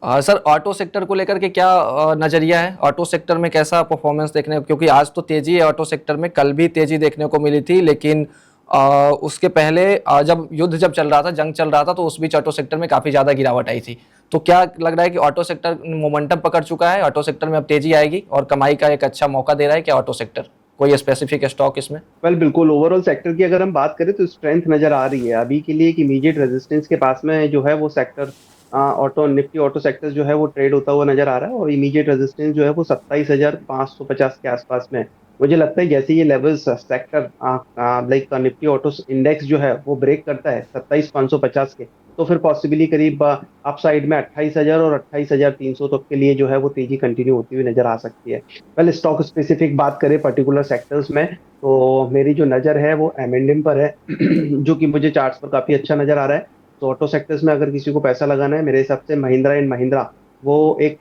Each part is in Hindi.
सर ऑटो सेक्टर को लेकर के क्या नजरिया है? ऑटो सेक्टर में कैसा परफॉर्मेंस देखने को, क्योंकि आज तो तेजी है ऑटो सेक्टर में, कल भी तेजी देखने को मिली थी, लेकिन उसके पहले जब युद्ध जब चल रहा था, जंग चल रहा था, तो उस बीच ऑटो सेक्टर में काफी ज्यादा गिरावट आई थी। तो क्या लग रहा है कि ऑटो सेक्टर मोमेंटम पकड़ चुका है, ऑटो सेक्टर में अब तेजी आएगी और कमाई का एक अच्छा मौका दे रहा है क्या ऑटो सेक्टर? कोई स्पेसिफिक स्टॉक इसमें? बिल्कुल ओवरऑल सेक्टर की अगर हम बात करें तो स्ट्रेंथ नजर आ रही है अभी के लिए। एक इमीडिएट रेजिस्टेंस के पास में जो है वो sector auto Nifty auto sector जो है वो ट्रेड होता हुआ नजर आ रहा है, और इमीडिएट रेजिस्टेंस जो है वो 27,550 के आसपास में है। मुझे लगता है जैसे ये levels sector like Nifty auto index जो है वो ब्रेक करता है 27,550 के, तो फिर पॉसिबली करीब अपसाइड में 28,000 और 28,300 तक के लिए जो है वो तेजी कंटिन्यू होती हुई नजर आ सकती है। पहले स्टॉक स्पेसिफिक बात करें पर्टिकुलर सेक्टर्स में, तो मेरी जो नज़र है वो एम पर है जो कि मुझे चार्ट्स पर काफ़ी अच्छा नज़र आ रहा है। तो ऑटो सेक्टर्स में अगर किसी को पैसा लगाना है, मेरे हिसाब से महिंद्रा एंड महिंद्रा वो एक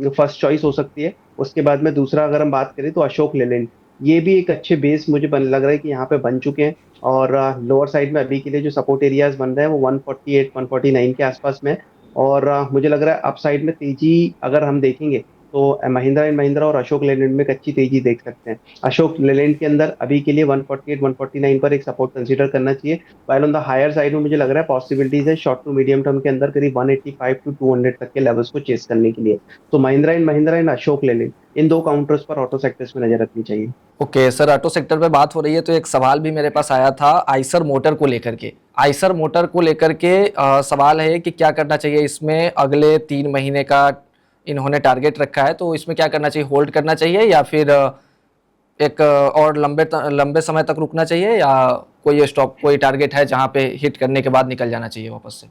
फर्स्ट चॉइस हो सकती है। उसके बाद में दूसरा अगर हम बात करें तो अशोक लेलैंड, ये भी एक अच्छे बेस मुझे लग रहा है कि यहाँ पे बन चुके हैं। और लोअर साइड में अभी के लिए जो सपोर्ट एरियाज बन रहे हैं वो 148 149 के आसपास में है। और मुझे लग रहा है अप साइड में तेजी अगर हम देखेंगे तो महिंद्रा एंड महिंद्रा और अशोक लेलैंड में एक अच्छी तेजी देख सकते हैं। अशोक लेलैंड के अंदर अभी के लिए 148 149 पर एक सपोर्ट कंसीडर करना चाहिए। While on the higher side में मुझे लग रहा है पॉसिबिलिटीज है शॉर्ट टू मीडियम टर्म के अंदर करीब 185 टू 200 तक के लेवल्स को चेस करने के लिए। तो महिंद्रा एंड अशोक लेलैंड, इन दो काउंटर्स पर ऑटो सेक्टर्स में नजर रखनी चाहिए। ओके सर, ऑटो सेक्टर पे बात हो रही है तो एक सवाल भी मेरे पास आया था आइसर मोटर को लेकर के। आइसर मोटर को लेकर के सवाल है कि क्या करना चाहिए इसमें? अगले 3 महीने का इन्होंने टारगेट रखा है, तो इसमें क्या करना चाहिए? होल्ड करना चाहिए या फिर एक और लंबे समय तक रुकना चाहिए, या कोई स्टॉप, कोई टारगेट है जहां पे हिट करने के बाद निकल जाना चाहिए वापस से?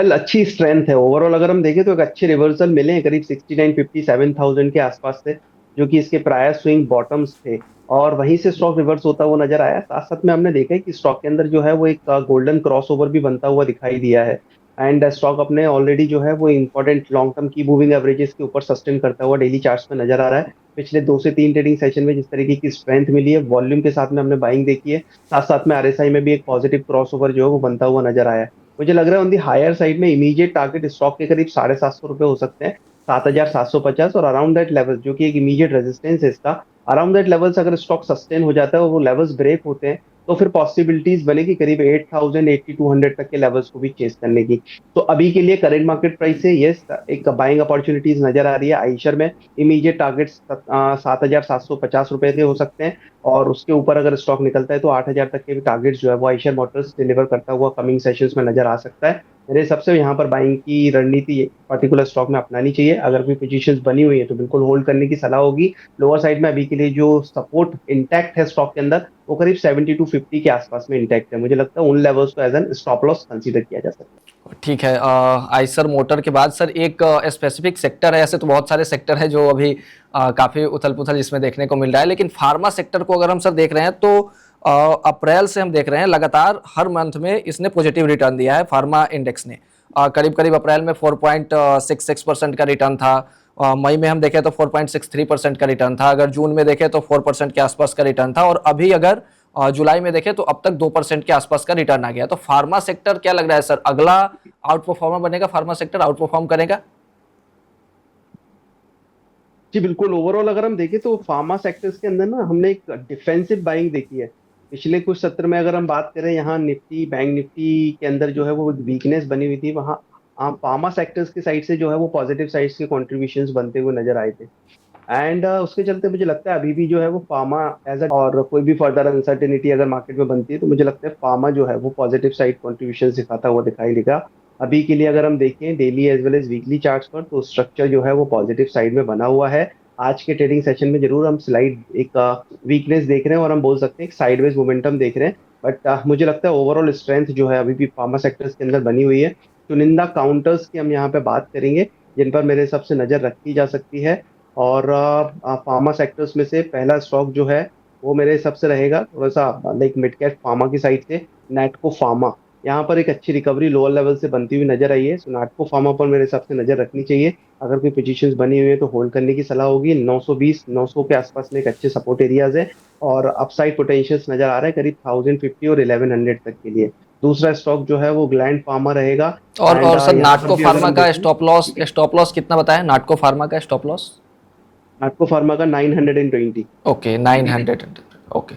अच्छी स्ट्रेंथ है ओवरऑल। अगर हम देखें तो एक अच्छे रिवर्सल मिले हैं करीब 69,57,000 के आसपास से, जो कि इसके प्रायर स्विंग बॉटम्स थे। और वहीं से स्टॉक रिवर्स होता हुआ नजर आया। साथ साथ में हमने देखा है कि स्टॉक के अंदर जो है वो एक गोल्डन क्रॉसओवर भी बनता हुआ दिखाई दिया है। एंड स्टॉक अपने ऑलरेडी जो है वो इंपॉर्टेंट लॉन्ग टर्म की मूविंग एवरेजेस के ऊपर सस्टेन करता हुआ डेली चार्ट्स में नजर आ रहा है। पिछले 2 से 3 ट्रेडिंग सेशन में जिस तरीके की स्ट्रेंथ मिली है, वॉल्यूम के साथ में हमने बाइंग देखी है। साथ साथ में आरएसआई में भी एक पॉजिटिव क्रॉसओवर जो है वो बनता हुआ नजर आया है। मुझे लग रहा है ऑन दी हायर साइड में इमीडिएट टारगेट स्टॉक के करीब 750 रुपए हो सकते हैं, 7,750, और अराउंड दैट लेवल जो कि एक इमीडिएट रेजिस्टेंस है इसका। अराउंड दैट लेवल्स अगर स्टॉक सस्टेन हो जाता है और वो लेवल्स ब्रेक होते हैं, तो फिर पॉसिबिलिटीज बनेगी करीब 8,000 8200 तक के लेवल्स को भी चेस करने की। तो अभी के लिए करंट मार्केट प्राइस से यस एक बाइंग अपॉर्चुनिटीज नजर आ रही है आइशर में। इमीडिएट टारगेट 7,750 रुपए के हो सकते हैं, और उसके ऊपर अगर स्टॉक निकलता है तो 8,000 तक के भी टारगेट जो है वो आइशर मोटर्स डिलीवर करता हुआ कमिंग सेशंस में नजर आ सकता है। मेरे सबसे यहाँ पर बाइंग की रणनीति पर्टिकुलर स्टॉक में अपनानी चाहिए। अगर कोई पोजीशंस बनी हुई है तो बिल्कुल होल्ड करने की सलाह होगी। लोअर साइड में अभी के लिए जो सपोर्ट इंटैक्ट है स्टॉक के अंदर वो करीब 70 to 50 के आसपास में इंटैक्ट है। मुझे लगता है उन लेवल्स को as an stop loss consider किया जा सकता है। ठीक है। आइसर मोटर के बाद सर एक स्पेसिफिक सेक्टर है, ऐसे तो बहुत सारे सेक्टर है जो अभी काफी उथल पुथल इसमें देखने को मिल रहा है, लेकिन फार्मा सेक्टर को अगर हम सर देख रहे हैं तो अप्रैल से हम देख रहे हैं लगातार हर मंथ में इसने पॉजिटिव रिटर्न दिया है फार्मा इंडेक्स ने। करीब करीब अप्रैल में 4.66% का रिटर्न था। मई में हम देखें तो 4.63% का रिटर्न था। अगर जून में देखें तो 4% के आसपास का रिटर्न था, और अभी अगर जुलाई में देखें तो अब तक 2% के आसपास का रिटर्न आ गया। तो फार्मा सेक्टर क्या लग रहा है सर, अगला आउट परफॉर्मर बनेगा? फार्मा सेक्टर आउट परफॉर्म करेगा? जी बिल्कुल ओवरऑल अगर हम देखें तो फार्मा सेक्टर्स के अंदर ना हमने एक डिफेंसिव बाइंग देखी है पिछले कुछ सत्र में। अगर हम बात करें यहाँ निफ्टी बैंक निफ्टी के अंदर जो है वो वीकनेस बनी हुई थी, वहाँ फार्मा सेक्टर्स की साइड से जो है वो पॉजिटिव साइड्स के कॉन्ट्रीब्यूशंस बनते हुए नजर आए थे। एंड उसके चलते मुझे लगता है अभी भी जो है वो फार्मा एज और कोई भी फर्दर अनसर्टेनिटी अगर मार्केट में बनती है तो मुझे लगता है फार्मा जो है वो पॉजिटिव साइड कॉन्ट्रीब्यूशन दिखाता हुआ दिखाई देगा। अभी के लिए अगर हम देखें daily as well as weekly charts पर, तो स्ट्रक्चर जो है वो पॉजिटिव साइड में बना हुआ है। आज के ट्रेडिंग सेशन में जरूर हम स्लाइड एक वीकनेस देख रहे हैं, और हम बोल सकते हैं एक साइडवेज मोमेंटम देख रहे हैं। बट मुझे लगता है ओवरऑल स्ट्रेंथ जो है अभी भी फार्मा सेक्टर्स के अंदर बनी हुई है। चुनिंदा काउंटर्स की हम यहाँ पे बात करेंगे जिन पर मेरे हिसाब से नजर रखी जा सकती है। और फार्मा सेक्टर्स में से पहला स्टॉक जो है वो मेरे हिसाब से रहेगा थोड़ा सा लाइक मिड कैप फार्मा की साइड से नैटको फार्मा। यहाँ पर एक अच्छी रिकवरी लोअर लेवल से बनती हुई नजर आई है, सो नाटको फार्मा पर मेरे हिसाब से नजर रखनी चाहिए। अगर कोई पोजीशंस बनी हुई है तो होल्ड करने की सलाह होगी। 920 900 के आसपास में एक अच्छे सपोर्ट एरियाज है, और अपसाइड पोटेंशियल्स नजर आ रहा है करीब 1,050 और 1,100 तक के लिए। दूसरा स्टॉक जो है वो ग्लैंड फार्मा रहेगा। एंड और सर यहाँ पर नाटको भी अगर फार्मा हम का देखें, स्टॉप लॉस कितना बताया, नाटको फार्मा का स्टॉप लॉस? नाटको फार्मा का 920। ओके 900। ओके।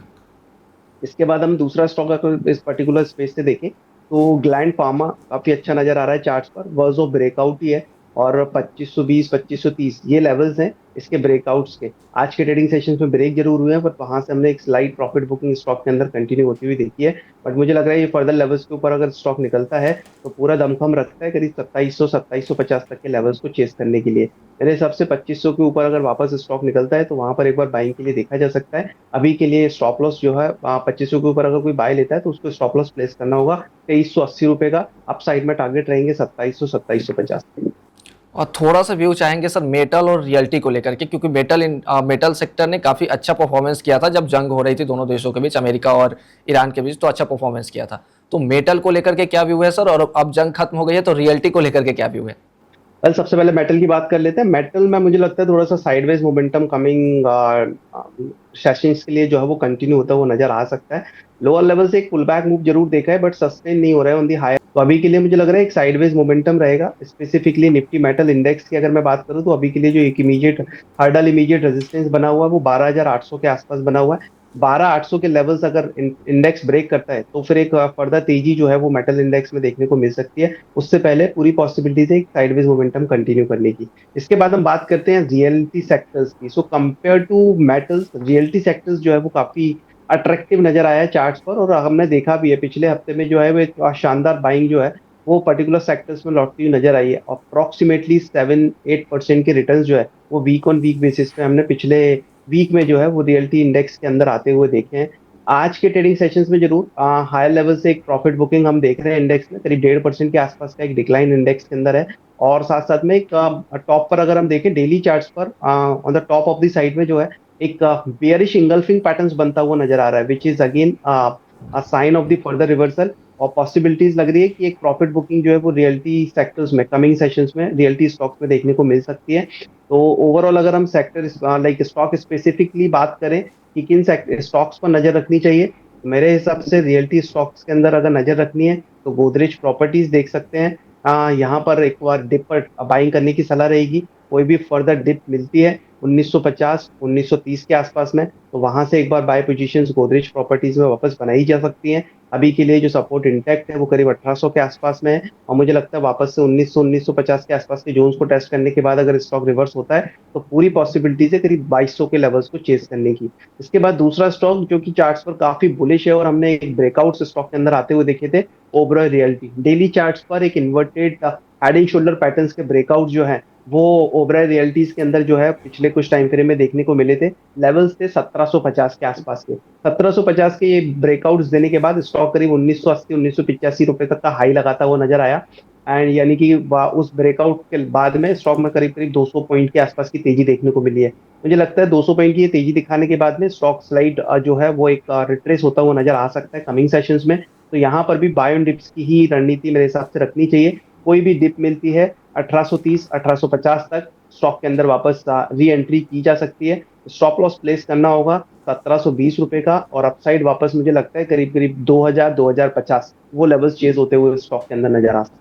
इसके बाद हम दूसरा स्टॉक अगर इस पर्टिकुलर स्पेस से देखें तो ग्लैंड फार्मा काफी अच्छा नजर आ रहा है चार्ट्स पर, वर्ज ऑफ ब्रेकआउट ही है। और 2520 2530 ये लेवल्स हैं इसके ब्रेकआउट्स के। आज के ट्रेडिंग सेशंस में ब्रेक जरूर हुए हैं, बट वहां से हमने एक स्लाइड प्रॉफिट बुकिंग स्टॉक के अंदर कंटिन्यू होती हुई देखी है। बट मुझे लग रहा है ये फर्दर लेवल्स के ऊपर अगर स्टॉक निकलता है तो पूरा दमखम रखता है करीब 2700 तक के लेवल्स को चेस करने के लिए। मेरे हिसाब से 2500 के ऊपर अगर वापस स्टॉक निकलता है तो वहां पर एक बार बाइंग के लिए देखा जा सकता है। अभी के लिए स्टॉप लॉस जो है 2500 के ऊपर अगर कोई बाय लेता है तो उसको स्टॉप लॉस प्लेस करना होगा 2380 रुपए का। अप साइड में टारगेट रहेंगे 2700 2750। और थोड़ा सा व्यू चाहेंगे सर मेटल और रियल्टी को लेकर के, क्योंकि मेटल सेक्टर ने काफ़ी अच्छा परफॉर्मेंस किया था जब जंग हो रही थी दोनों देशों के बीच, अमेरिका और ईरान के बीच, तो अच्छा परफॉर्मेंस किया था। तो मेटल को लेकर के क्या व्यू है सर, और अब जंग खत्म हो गई है तो रियल्टी को लेकर के क्या व्यू है? कल सबसे पहले मेटल की बात कर लेते हैं। मेटल में मुझे लगता है थोड़ा सा साइडवेज मोमेंटम कमिंग सेशंस के लिए जो है वो कंटिन्यू होता है वो नजर आ सकता है। लोअर लेवल से एक पुल बैक मूव जरूर देखा है बट सस्टेन नहीं हो रहा है ऑन दी हायर। तो अभी के लिए मुझे लग रहा है एक साइडवेज मोमेंटम रहेगा। स्पेसिफिकली निफ्टी मेटल इंडेक्स की अगर मैं बात करूं तो अभी के लिए जो एक इमीडिएट हर्डल इमीडिएट रेजिस्टेंस बना हुआ है वो 12800 के आसपास बना हुआ है। 12800 के लेवल्स अगर इंडेक्स ब्रेक करता है तो फिर एक फर्दर तेजी जो है वो मेटल इंडेक्स में देखने को मिल सकती है। उससे पहले पूरी पॉसिबिलिटी है एक साइडवेज मोमेंटम कंटिन्यू करने की। इसके बाद हम बात करते हैं रियलिटी सेक्टर्स की। So compare to metals, reality sectors जो है वो काफी अट्रैक्टिव नजर आया है चार्ट्स पर। और हमने देखा भी है पिछले हफ्ते में जो है वो एक शानदार बाइंग जो है वो पर्टिकुलर सेक्टर्स में लौटती हुई नजर आई है। अप्रोक्सीमेटली 7-8% के रिटर्न जो है वो वीक ऑन वीक बेसिस पे हमने पिछले वीक में जो है वो रियलिटी इंडेक्स के अंदर आते हुए देखे हैं। आज के ट्रेडिंग सेशंस में जरूर हायर लेवल से एक प्रॉफिट बुकिंग हम देख रहे हैं इंडेक्स में, करीब 1.5% के आसपास का एक डिक्लाइन इंडेक्स के अंदर है। और साथ साथ में एक टॉप पर अगर हम देखें डेली चार्ट्स पर on the top of the side में जो है एक बेयरिश इंगल्फिंग पैटर्न्स बनता हुआ नजर आ रहा है, which is again sine of the further reversal. और पॉसिबिलिटीज लग रही है कि एक प्रॉफिट बुकिंग जो है वो रियलिटी सेक्टर्स में कमिंग सेशंस में रियलिटी स्टॉक्स में देखने को मिल सकती है। तो ओवरऑल अगर हम सेक्टर लाइक स्टॉक स्पेसिफिकली बात करें कि किन स्टॉक्स पर नजर रखनी चाहिए, तो मेरे हिसाब से रियलिटी स्टॉक्स के अंदर अगर नजर रखनी है तो गोदरेज प्रॉपर्टीज देख सकते हैं। यहाँ पर एक बार डिप पर बाइंग करने की सलाह रहेगी। कोई भी फर्दर डिप मिलती है 1950 1930 के आसपास में तो वहां से एक बार बाय पोजीशंस गोदरेज प्रॉपर्टीज में वापस बनाई जा सकती हैं। अभी के लिए जो सपोर्ट इंटैक्ट है वो करीब 1800 के आसपास में है। और मुझे लगता है वापस से 1900 1950 के आसपास के जोन्स को टेस्ट करने के बाद अगर स्टॉक रिवर्स होता है तो पूरी पॉसिबिलिटीज है करीब 2200 के लेवल्स को चेस करने की। इसके बाद दूसरा स्टॉक जो कि चार्ट्स पर काफी बुलिश है और हमने एक ब्रेकआउट स्टॉक के अंदर आते हुए देखे थे, ओबरॉय रियल्टी। डेली चार्ट्स पर एक inverted head and shoulder patterns के ब्रेकआउट जो है वो ओबराय रियल्टीज के अंदर जो है पिछले कुछ टाइम फ्रेम में देखने को मिले थे। लेवल्स थे 1750 के आसपास के। 1750 के ये ब्रेकआउट्स देने के बाद स्टॉक करीब 1980 1985 रुपए तक का हाई लगाता हुआ नजर आया। एंड यानी कि उस ब्रेकआउट के बाद में स्टॉक में करीब करीब 200 पॉइंट के आसपास की तेजी देखने को मिली है। मुझे लगता है 200 पॉइंट की ये तेजी दिखाने के बाद में स्टॉक स्लाइड जो है वो एक रिट्रेस होता हुआ नजर आ सकता है कमिंग सेशंस में। तो यहाँ पर भी बाय ऑन डिप्स की ही रणनीति मेरे हिसाब से रखनी चाहिए। कोई भी डिप मिलती है 1830 1850 तक स्टॉक के अंदर वापस री एंट्री की जा सकती है। स्टॉप लॉस प्लेस करना होगा 1720 रुपए का। और अपसाइड वापस मुझे लगता है करीब करीब 2000 2050 वो लेवल्स चेज होते हुए स्टॉक के अंदर नजर आ सकते हैं।